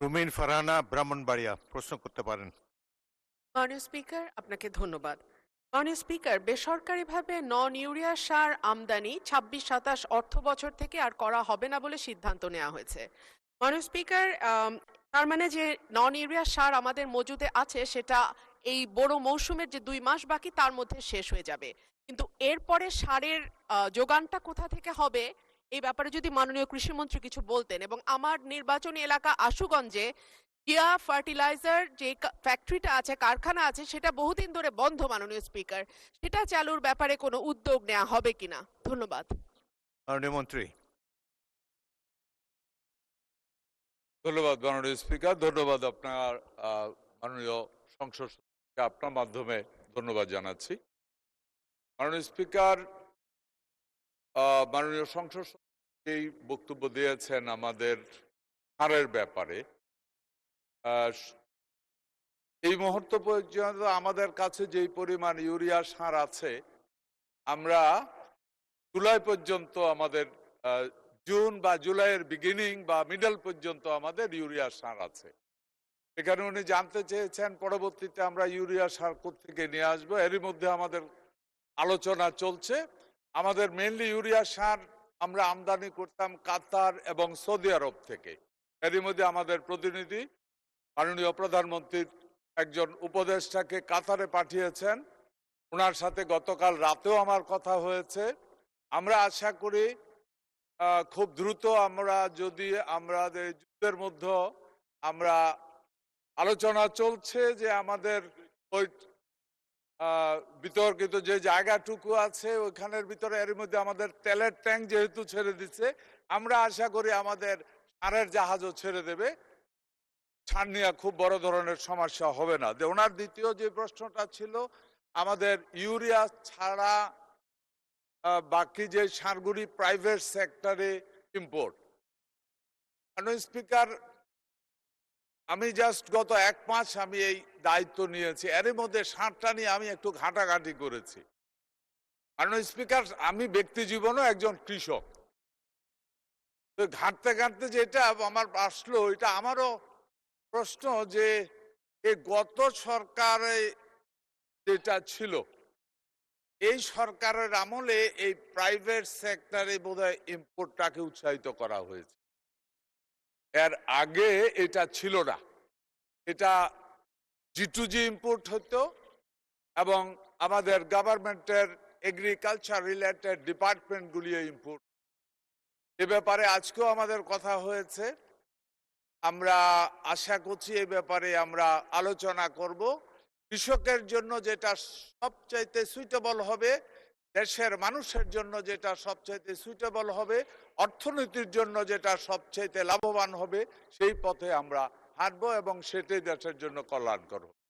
রুমিন ফারহানা, ব্রাহ্মণবাড়িয়া, প্রশ্ন করতে পারেন। মাননীয় স্পিকার, আপনাকে ধন্যবাদ। মাননীয় স্পিকার, বেসরকারিভাবে নন ইউরিয়া সার আমদানি ২৬-২৭ অর্থ বছর থেকে আর করা হবে না বলে সিদ্ধান্ত নেওয়া হয়েছে। মাননীয় স্পিকার, তার মানে যে নন ইউরিয়া সার আমাদের মজুদে আছে সেটা এই বড় মৌসুমের যে ২ মাস বাকি তার মধ্যে শেষ হয়ে যাবে। কিন্তু এরপরে সারের যোগানটা কোথা থেকে হবে এই ব্যাপারে যদি মাননীয় কৃষিমন্ত্রী কিছু বলতেন। এবং আমার নির্বাচনী এলাকা আশুগঞ্জে কিয়া ফার্টিলাইজার যে ফ্যাক্টরিটা আছে, কারখানা আছে, সেটা বহুদিন ধরে বন্ধ মাননীয় স্পিকার। সেটা চালুর ব্যাপারে কোনো উদ্যোগ নেওয়া হবে কিনা? ধন্যবাদ। মাননীয় মন্ত্রী। ধন্যবাদ মাননীয় স্পিকার। ধন্যবাদ আপনার মাননীয় সংসদ সদস্যকে আপনার মাধ্যমে ধন্যবাদ জানাচ্ছি। মাননীয় স্পিকার, মাননীয় সংসদ সদস্য বক্তব্য দিয়েছেন আমাদের সারের ব্যাপারে। এই মুহূর্ত পর্যন্ত আমাদের কাছে যেই পরিমাণ ইউরিয়া সার আছে, আমরা জুলাই পর্যন্ত আমাদের জুন বা জুলাইয়ের বিগিনিং বা মিডল পর্যন্ত আমাদের ইউরিয়া সার আছে। এখানে উনি জানতে চেয়েছেন পরবর্তীতে আমরা ইউরিয়া সার কোত্থেকে নিয়ে আসবো। এরই মধ্যে আমাদের আলোচনা চলছে। আমাদের মেনলি ইউরিয়া সার আমরা আমদানি করতাম কাতার এবং সৌদি আরব থেকে। এরই মধ্যে আমাদের প্রতিনিধি মাননীয় প্রধানমন্ত্রীর একজন উপদেষ্টাকে কাতারে পাঠিয়েছেন। ওনার সাথে গতকাল রাতেও আমার কথা হয়েছে। আমরা আশা করি খুব দ্রুত আমরা যদি আমাদের যুদ্ধের মধ্যে আমরা আলোচনা চলছে যে আমাদের ওই বিতর্কিত যে জায়গাটুকু আছে ওইখানের ভিতরে এর মধ্যে আমাদের তেলের ট্যাঙ্ক যেহেতু ছেড়ে দিচ্ছে, আমরা আশা করি আমাদের সারের জাহাজও ছেড়ে দেবে। সার নিয়ে খুব বড় ধরনের সমস্যা হবে না। ওনার দ্বিতীয় যে প্রশ্নটা ছিল আমাদের ইউরিয়া ছাড়া বাকি যে সারগুলি প্রাইভেট সেক্টরে ইম্পোর্ট। মাননীয় স্পিকার, আমি জাস্ট গত 1 মাস আমি এই দায়িত্ব নিয়েছি। এর মধ্যে সারটা নিয়ে আমি একটু ঘাটাঘাটি করেছি। মাননীয় স্পিকার, আমি ব্যক্তি জীবনেও একজন কৃষক। তো ঘাটতে ঘাটতে যেটা আমার আসলো, এটা আমারও প্রশ্ন যে এই গত সরকারে যেটা ছিল, এই সরকারের আমলে এই প্রাইভেট সেক্টরে বোধহয় ইম্পোর্টটাকে উৎসাহিত করা হয়েছে। এর আগে এটা ছিল না। এটা G2G ইম্পোর্ট হতো এবং আমাদের গভর্নমেন্টের এগ্রিকালচার রিলেটেড ডিপার্টমেন্টগুলি ইম্পোর্ট। এ ব্যাপারে আজকেও আমাদের কথা হয়েছে। আমরা আশা করছি এই ব্যাপারে আমরা আলোচনা করব। কৃষকের জন্য যেটা সবচাইতে সুইটেবল হবে, দেশের মানুষের জন্য যেটা সবচাইতে সুইটেবল হবে, অর্থনীতির জন্য যেটা সবচাইতে লাভবান হবে, সেই পথে আমরা হাঁটবো এবং সেটাই দেশের জন্য কল্যাণকর হবে।